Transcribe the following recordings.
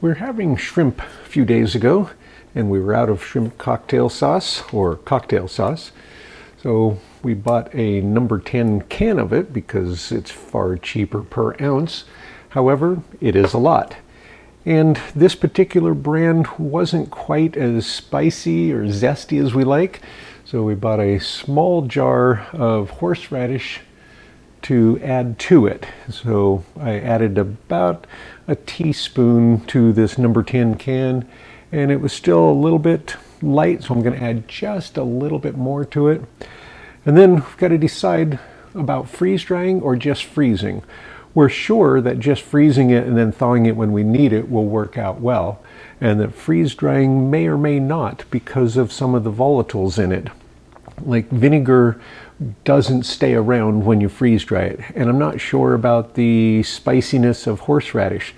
We're having shrimp a few days ago, and we were out of shrimp cocktail sauce, or cocktail sauce. So we bought a number 10 can of it because it's far cheaper per ounce. However, it is a lot. And this particular brand wasn't quite as spicy or zesty as we like. So we bought a small jar of horseradish to add to it. So I added about a teaspoon to this number 10 can, and it was still a little bit light, so I'm going to add just a little bit more to it. And then we've got to decide about freeze drying or just freezing. We're sure that just freezing it and then thawing it when we need it will work out well, and that freeze drying may or may not because of some of the volatiles in it. Like vinegar doesn't stay around when you freeze dry it, and I'm not sure about the spiciness of horseradish.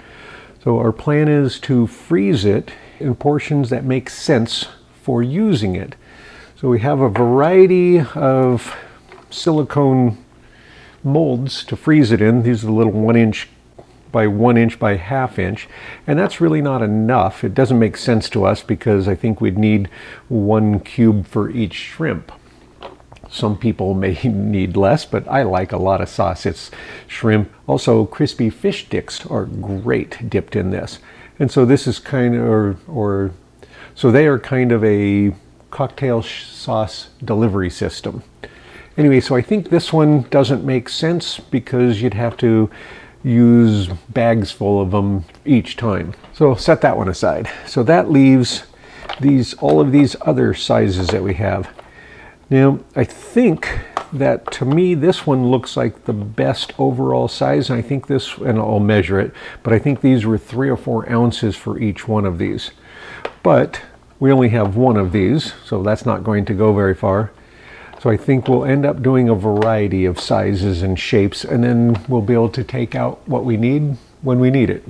So our plan is to freeze it in portions that make sense for using it. So we have a variety of silicone molds to freeze it in. These are the little 1 inch by 1 inch by ½ inch, and that's really not enough. It doesn't make sense to us because I think we'd need 1 cube for each shrimp. Some people may need less, but I like a lot of sauce. It's shrimp. Also, crispy fish sticks are great dipped in this. And so this is kind of, so they are kind of a cocktail sauce delivery system. Anyway, so I think this one doesn't make sense because you'd have to use bags full of them each time. So set that one aside. So that leaves all of these other sizes that we have. Now, I think that to me, this one looks like the best overall size. And I think this, and I'll measure it, but I think these were 3 or 4 ounces for each one of these. But we only have one of these, so that's not going to go very far. So I think we'll end up doing a variety of sizes and shapes, and then we'll be able to take out what we need when we need it.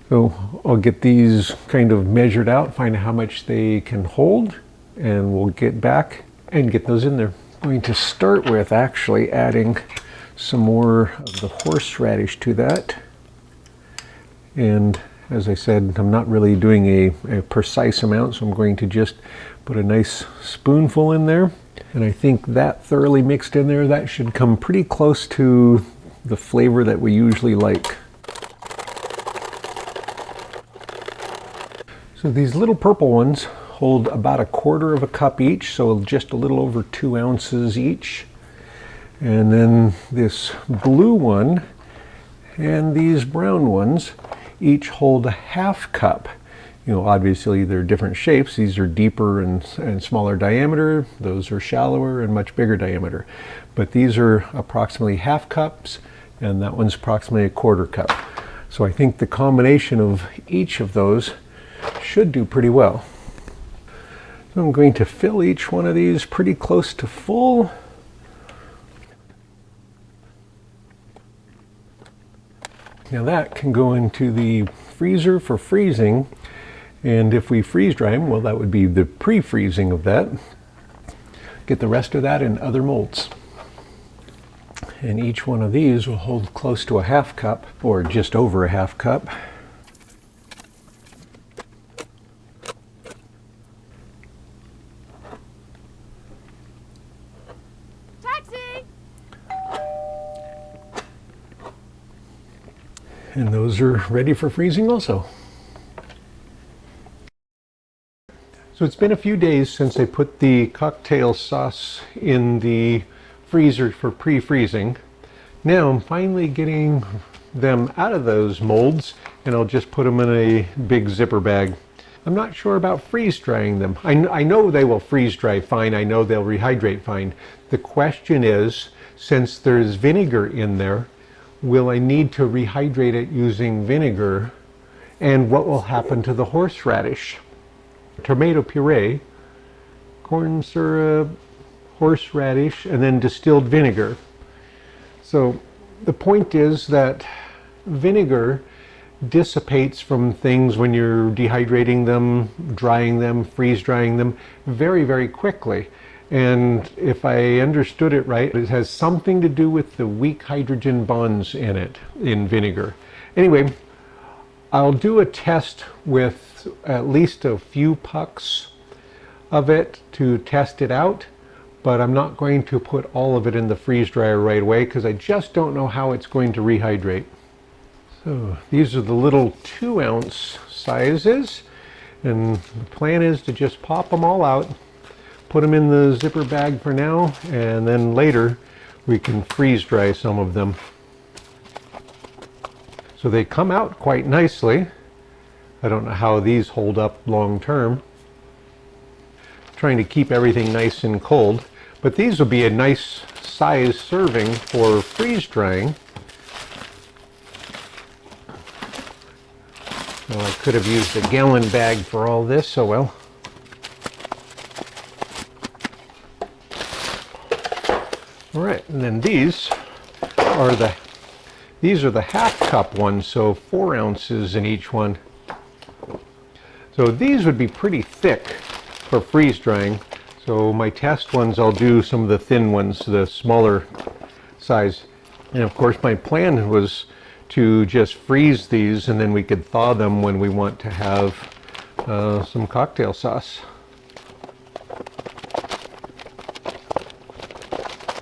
So I'll get these kind of measured out, find out how much they can hold, and we'll get back and get those in there. I'm going to start with actually adding some more of the horseradish to that. And as I said, I'm not really doing a precise amount, so I'm going to just put a nice spoonful in there. And I think that thoroughly mixed in there, that should come pretty close to the flavor that we usually like. So these little purple ones hold about 1/4 cup each, so just a little over 2 ounces each. And then this blue one and these brown ones each hold 1/2 cup. You know, obviously they're different shapes. These are deeper and smaller diameter. Those are shallower and much bigger diameter. But these are approximately 1/2 cups, and that one's approximately 1/4 cup. So I think the combination of each of those should do pretty well. So I'm going to fill each one of these pretty close to full. Now that can go into the freezer for freezing, and if we freeze dry them, well, that would be the pre-freezing of that. Get the rest of that in other molds. And each one of these will hold close to 1/2 cup, or just over 1/2 cup. And those are ready for freezing also. So it's been a few days since I put the cocktail sauce in the freezer for pre-freezing. Now I'm finally getting them out of those molds, and I'll just put them in a big zipper bag. I'm not sure about freeze drying them. I know they will freeze dry fine. I know they'll rehydrate fine. The question is, since there's vinegar in there, will I need to rehydrate it using vinegar? And what will happen to the horseradish? Tomato puree, corn syrup, horseradish, and then distilled vinegar. So the point is that vinegar dissipates from things when you're dehydrating them, drying them, freeze drying them very, very quickly. And if I understood it right, it has something to do with the weak hydrogen bonds in it, in vinegar. Anyway, I'll do a test with at least a few pucks of it to test it out, but I'm not going to put all of it in the freeze dryer right away because I just don't know how it's going to rehydrate. So these are the little 2-ounce sizes, and the plan is to just pop them all out, put them in the zipper bag for now, and then later we can freeze dry some of them. So they come out quite nicely. I don't know how these hold up long term. Trying to keep everything nice and cold, but these will be a nice size serving for freeze drying. Well, I could have used a gallon bag for all this, oh well. All right, and then these are the half cup ones, so 4 ounces in each one. So these would be pretty thick for freeze drying. So my test ones, I'll do some of the thin ones, the smaller size. And of course my plan was to just freeze these and then we could thaw them when we want to have some cocktail sauce.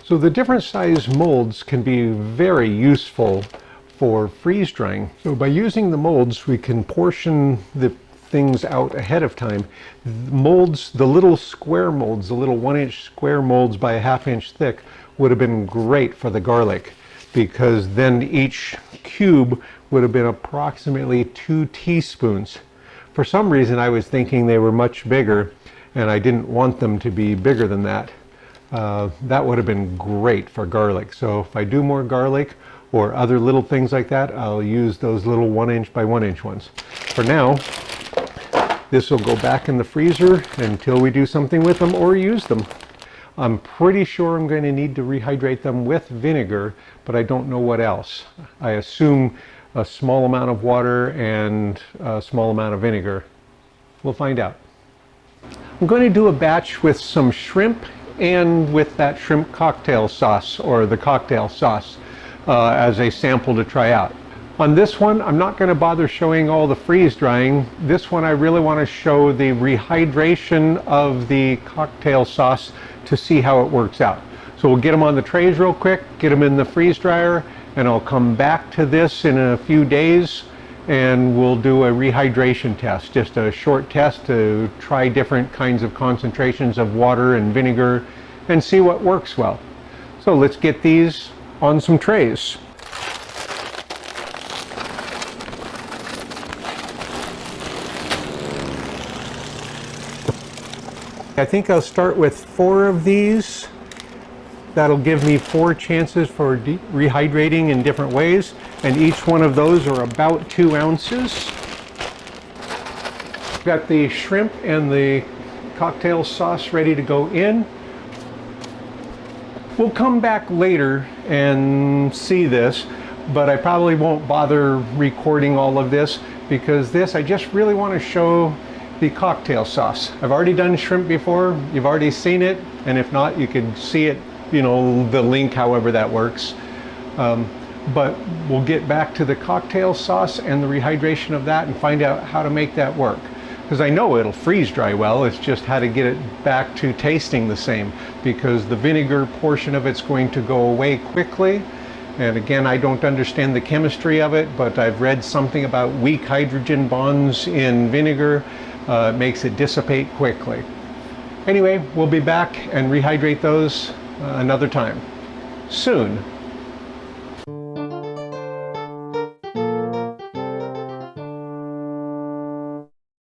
So the different size molds can be very useful for freeze drying. So by using the molds, we can portion the things out ahead of time. Molds, the little square molds, the little 1-inch square molds by a 1/2 inch thick would have been great for the garlic, because then each cube would have been approximately 2 teaspoons. For some reason I was thinking they were much bigger, and I didn't want them to be bigger than that. That would have been great for garlic. So if I do more garlic or other little things like that, I'll use those little 1-inch by 1-inch ones. For now, this will go back in the freezer until we do something with them or use them. I'm pretty sure I'm going to need to rehydrate them with vinegar, but I don't know what else. I assume a small amount of water and a small amount of vinegar. We'll find out. I'm going to do a batch with some shrimp and with that shrimp cocktail sauce, or the cocktail sauce, as a sample to try out. On this one, I'm not going to bother showing all the freeze drying. This one I really want to show the rehydration of the cocktail sauce to see how it works out. So we'll get them on the trays real quick, get them in the freeze dryer, and I'll come back to this in a few days and we'll do a rehydration test, just a short test to try different kinds of concentrations of water and vinegar and see what works well. So let's get these on some trays. I think I'll start with 4 of these. That'll give me 4 chances for rehydrating in different ways, and each one of those are about 2 ounces. Got the shrimp and the cocktail sauce ready to go in. We'll come back later and see this, but I probably won't bother recording all of this because this, I just really want to show the cocktail sauce. I've already done shrimp before, you've already seen it, and if not, you can see it, you know, the link, however that works. But we'll get back to the cocktail sauce and the rehydration of that and find out how to make that work. Because I know it'll freeze dry well, it's just how to get it back to tasting the same, because the vinegar portion of it's going to go away quickly. And again, I don't understand the chemistry of it, but I've read something about weak hydrogen bonds in vinegar. It makes it dissipate quickly. Anyway, we'll be back and rehydrate those another time, soon.